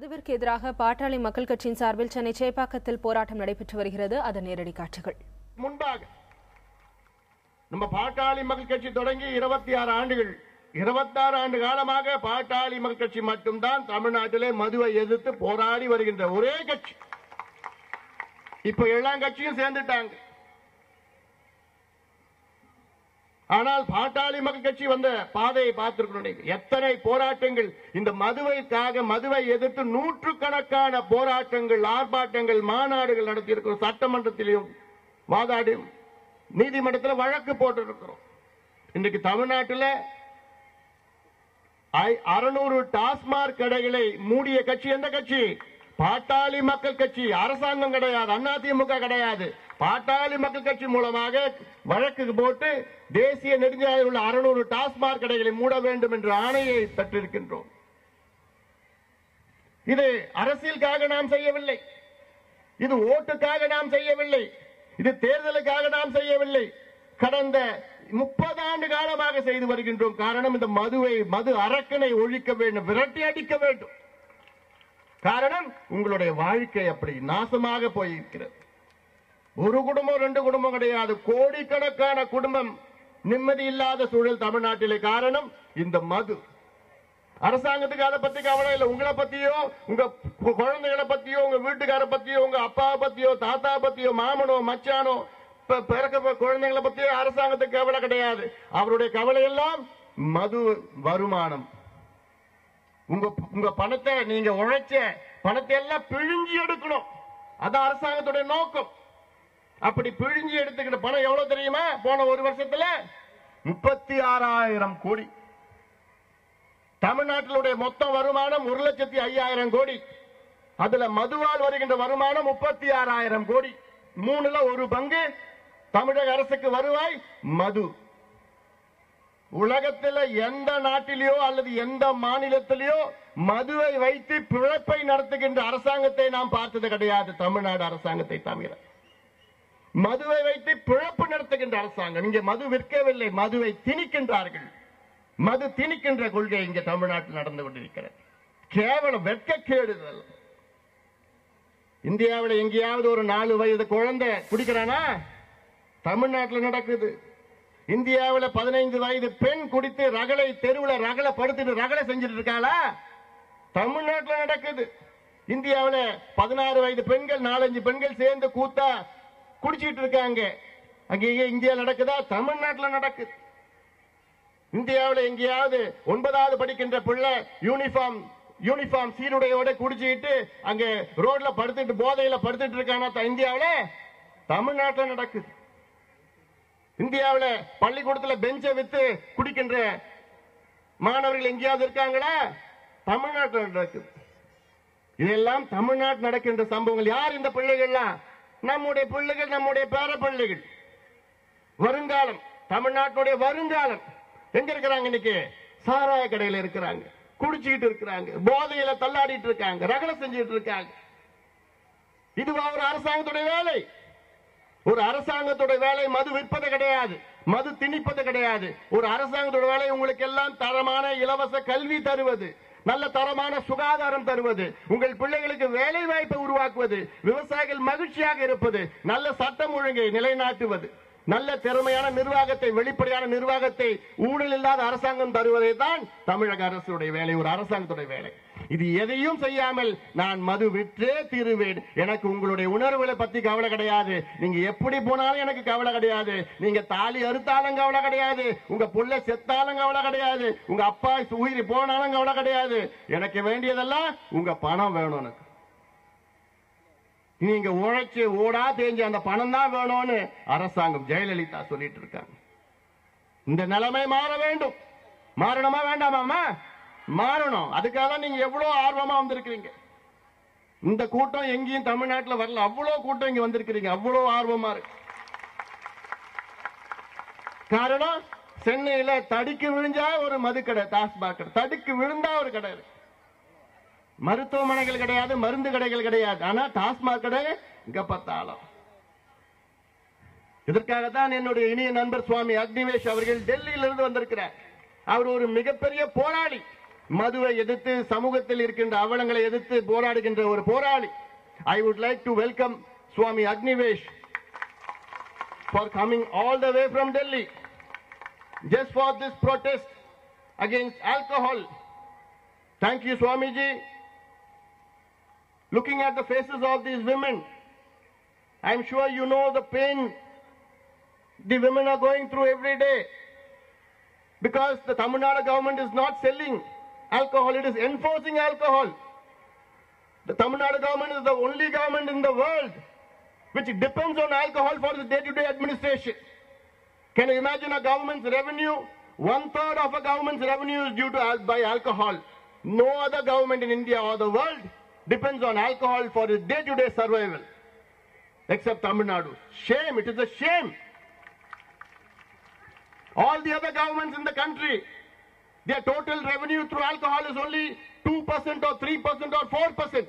மதுவிற்கு எதிராக பாட்டாளி மக்கள் கட்சியின் சார்பில் சென்னை சேப்பாக்கத்தில் போராட்டம் நடைபெற்று வருகிறது. அதன் நேரடி காட்சிகள். முன்பாக நம்ம பாட்டாளி மக்கள் கட்சி தொடங்கி 26 ஆண்டுகள் 26 ஆண்டு காலமாக பாட்டாளி மக்கள் கட்சி மட்டும்தான் தமிழ்நாட்டிலே மதுவை எதிர்த்து போராடி வருகின்ற ஒரே கட்சி. இப்ப எல்லா கட்சியும் சேர்ந்துட்டாங்க. ஆனால் பாட்டாளி மக்கள் கட்சி வந்த பாதையை பார்த்திருக்கிறோம். எத்தனை போராட்டங்கள் இந்த மதுவை எதிர்த்து நூற்றுக்கணக்கான போராட்டங்கள், ஆர்ப்பாட்டங்கள், மாநாடுகள் நடத்தியிருக்கிறோம். சட்டமன்றத்திலும் வாதாடி நீதிமன்றத்தில் வழக்கு போட்டிருக்கிறோம். இன்றைக்கு தமிழ்நாட்டில் 600 டாஸ்மாக் கடைகளை மூடிய கட்சி எந்த கட்சி? பாட்டாளி மக்கள் கட்சி. அரசாங்கம் கிடையாது, அதிமுக கிடையாது. பாட்டாளி மக்கள் கட்சி மூலமாக வழக்கு போட்டு தேசிய நெடுஞ்சாலையில் உள்ள 600 டாஸ்மாக் கடைகளை மூட வேண்டும் என்ற ஆணையை பெற்றிருக்கின்றோம். இது அரசியலுக்காக நாம் செய்யவில்லை, இது ஓட்டுக்காக நாம் செய்யவில்லை, இது தேர்தலுக்காக நாம் செய்யவில்லை. கடந்த 30 ஆண்டு காலமாக செய்து வருகின்றோம். காரணம், இந்த மது அரக்கனை ஒழிக்க வேண்டும், விரட்டி அடிக்க வேண்டும். காரணம், உங்களுடைய வாழ்க்கை அப்படி நாசமாக போயிருக்கிறது. ஒரு குடும்பம் 2 குடும்பம் கிடையாது, கோடிக்கணக்கான குடும்பம் நிம்மதி இல்லாத சூழல் தமிழ்நாட்டிலே. காரணம் இந்த மது. அரசாங்கத்துக்கு அதை பத்தி கவலை இல்லை. உங்களை பத்தியோ, உங்க குழந்தைகளை பத்தியோ, உங்க வீட்டுக்கார பத்தியோ, உங்க அப்பாவை பத்தியோ, தாத்தா பத்தியோ, மாமனோ மச்சானோ, பிறக்க குழந்தைகளை பத்தியோ அரசாங்கத்துக்கு கவலை கிடையாது. அவருடைய கவலை எல்லாம் மது வருமானம். உங்க பணத்தை, நீங்க உழைச்ச பணத்தை எல்லாம் பிழிஞ்சி எடுக்கணும். அதான் அரசாங்கத்துடைய நோக்கம். அப்படி பிழிஞ்சி எடுத்துக்கிட்ட பணம் எவ்வளவு தெரியுமா? போன ஒரு வருஷத்துல 36,000 கோடி. தமிழ்நாட்டிலுடைய மொத்த வருமானம் 1,05,000 கோடி. அதுல மதுவால் வருகின்ற வருமானம் 36,000 கோடி. 3ல் 1 பங்கு தமிழக அரசுக்கு வருவாய் மது. உலகத்தில் எந்த நாட்டிலேயோ அல்லது எந்த மாநிலத்திலேயோ மதுவை வைத்து பிழைப்பை நடத்துகின்ற அரசாங்கத்தை நாம் பார்த்தது கிடையாது. தமிழ்நாடு அரசாங்கத்தை தவிர மதுவை வைத்து பிழைப்பு நடத்துகின்ற அரசாங்கம். இங்கே மது விற்கவில்லை, மதுவை திணிக்கின்றார்கள். மது திணிக்கின்ற கொள்கை இங்கே தமிழ்நாட்டில் நடந்து கொண்டிருக்கிறது. கேவலம் வெட்கக்கேடுதல். இந்தியாவில் எங்கேயாவது ஒரு 4 வயது குழந்தை குடிக்கிறானா? தமிழ்நாட்டில் நடக்குது. இந்தியாவில் 15 வயது பெண் குடித்து ரகளை தெருவில் ரகளை படுத்துட்டு ரகளை செஞ்சுட்டு இருக்காளா? தமிழ்நாட்டில் நடக்குது. இந்தியாவில் 16 வயது பெண்கள் 4-5 பெண்கள் சேர்ந்து கூத்தா குடிச்சிட்டு இருக்காங்க. அங்கேயே இந்தியா நடக்குதா? தமிழ்நாட்டில் நடக்குது. இந்தியாவில் எங்கேயாவது 9வது படிக்கின்ற பிள்ளை யூனிஃபார்ம் சீருடையோட குடிச்சிட்டு அங்க ரோட்ல படுத்துட்டு போதையில படுத்துட்டு இருக்கானா? இந்தியாவில், தமிழ்நாட்டில் நடக்குது. இந்தியாவில் பள்ளிக்கூடத்தில் பெஞ்சை வித்து குடிக்கின்ற மாணவர்கள் எங்கேயாவது இருக்காங்களா? தமிழ்நாட்டில் நடக்குது. இதெல்லாம் தமிழ்நாட்டில் நடக்கின்ற சம்பவங்கள். யார் இந்த பிள்ளைகள்லாம்? நம்முடைய பிள்ளைகள், நம்முடைய பேர பிள்ளைகள், வருங்காலம். தமிழ்நாட்டுடைய வருங்காலம் எங்க இருக்கிறாங்க? இன்னைக்கு சாராய கடையில் இருக்கிறாங்க, குடிச்சுக்கிட்டு இருக்கிறாங்க, போதையில தள்ளாடிட்டு இருக்காங்க, ரகலை செஞ்சுட்டு இருக்காங்க. இதுவா ஒரு அரசாங்கத்துடைய வேலை? ஒரு அரசாங்கத்துடைய வேலை மது விற்பது கிடையாது, மது திணிப்பது கிடையாது. ஒரு அரசாங்கத்துடைய வேலை உங்களுக்கு எல்லாம் தரமான இலவச கல்வி தருவது, நல்ல தரமான சுகாதாரம் தருவது, உங்கள் பிள்ளைகளுக்கு வேலை வாய்ப்பை உருவாக்குவது, விவசாயிகள் மகிழ்ச்சியாக இருப்பது, நல்ல சட்டம் ஒழுங்கை நிலைநாட்டுவது, நல்ல திறமையான நிர்வாகத்தை, வெளிப்படையான நிர்வாகத்தை, ஊழல் இல்லாத அரசாங்கம் தருவதை தான் தமிழக அரசுடைய வேலை, ஒரு அரசாங்கத்துடைய வேலை. இது எதையும் செய்யாமல் நான் மது விற்றே தீருவேன், எனக்கு உங்களுடைய உணர்வுகளை பத்தி கவலை கிடையாது, நீங்க எப்படி போனாலும் எனக்கு கவலை கிடையாது, நீங்க தாலி அறுத்தாலும் கவலை கிடையாது, உங்க புள்ள செத்தாலும் கவலை கிடையாது, உங்க அப்பா உயிர் போனாலும் கவலை கிடையாது. எனக்கு வேண்டியதெல்லாம் உங்க பணம் வேணும். எனக்கு நீங்க உழைச்சு ஓடா தேஞ்சு அந்த பணம் தான் வேணும்னு அரசாங்கம் ஜெயலலிதா சொல்லிட்டு இருக்காங்க. இந்த நிலைமை மாற வேண்டும். மாறணுமா வேண்டாமா? மாறணும். அதுக்காக நீங்க எவ்வளவு ஆர்வமா வந்திருக்கிறீங்க. இந்த கூட்டம் எங்கேயும் தமிழ்நாட்டில் வரல, அவ்வளவு கூட்டம் இங்க வந்திருக்கிறீங்க, அவ்வளவு ஆர்வமா இருக்கு. காரணம், சென்னையில தடுக்கி விழுந்தா ஒரு மதுக்கடை, டாஸ்மாக் கடை, தடுக்கி விழுந்தா ஒரு கடை இருக்கு. மருத்துவமனைகள் கிடையாது, மருந்து கடைகள் கிடையாது, ஆனா டாஸ்மாக் கடை இங்க பார்த்தாலும். இதற்காகத்தான் என்னுடைய இனிய நண்பர் சுவாமி அக்னிவேஷ் அவர்கள் டெல்லியிலிருந்து வந்திருக்கிறார். அவர் ஒரு மிகப்பெரிய போராளி. மதுவை எதிர்த்து சமூகத்தில் இருக்கின்ற அவலங்களை எதிர்த்து போராடுகின்ற ஒரு போராளி. I would like to welcome Swami Agnivesh for coming all the way from Delhi just for this protest against alcohol. Thank you, Swamiji. Looking at the faces of these women, I'm sure you know the pain the women are going through every day, because the Tamil Nadu government is not selling alcohol, it is enforcing alcohol. The Tamil Nadu government is the only government in the world which depends on alcohol for the day-to-day administration. Can you imagine a government's revenue? 1/3 of a government's revenue is due to by alcohol. No other government in India or the world depends on alcohol for its day-to-day survival, except Tamil Nadu. Shame, it is a shame. All the other governments in the country, their total revenue through alcohol is only 2% or 3% or 4%.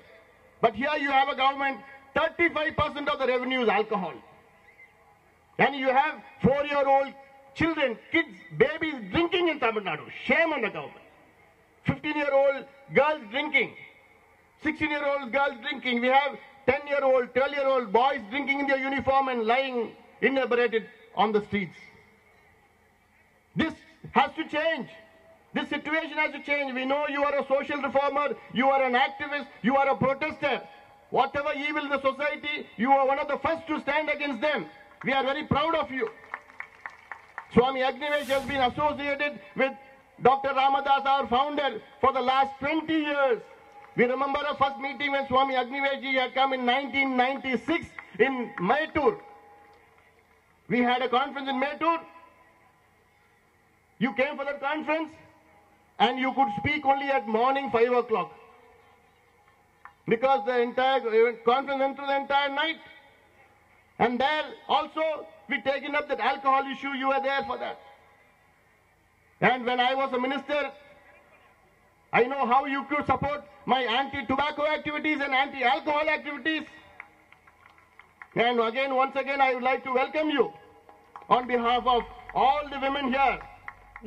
But here you have a government, 35% of the revenue is alcohol. And you have 4-year-old children, kids, babies drinking in Tamil Nadu. Shame on the government. 15-year-old girls drinking. 16-year-old girls drinking. We have 10-year-old, 12-year-old boys drinking in their uniform and lying inebriated on the streets. This has to change. This situation has to change. We know you are a social reformer, you are an activist, you are a protester. Whatever evil in the society, you are one of the first to stand against them. We are very proud of you. Swami Agnivesh has been associated with Dr. Ramadas, our founder, for the last 20 years. We remember our first meeting when Swami Agnivesh ji had come in 1996 in Maytur. We had a conference in Maytur. You came for that conference and you could speak only at morning 5 o'clock. Because the entire conference went through the entire night. And there also we taken up that alcohol issue, you were there for that. And when I was a minister, I know how you could support my anti-tobacco activities and anti-alcohol activities. And again, once again, I would like to welcome you on behalf of all the women here.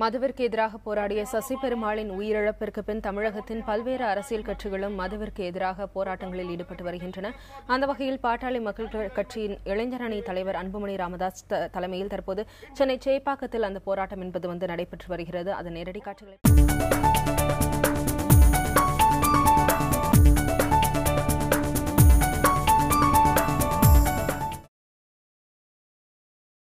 மதுவிற்கு எதிராக போராடிய சசி பெருமாளின் உயிரிழப்பிற்கு பின் தமிழகத்தின் பல்வேறு அரசியல் கட்சிகளும் மதுவிற்கு எதிராக போராட்டங்களில் ஈடுபட்டு வருகின்றன. அந்த வகையில் பாட்டாளி மக்கள் கட்சியின் இளைஞரணி தலைவர் அன்புமணி ராமதாஸ் தலைமையில் தற்போது சென்னை சேப்பாக்கத்தில் அந்த போராட்டம் என்பது நடைபெற்று வருகிறது. அதன் நேரடி காட்சிகளை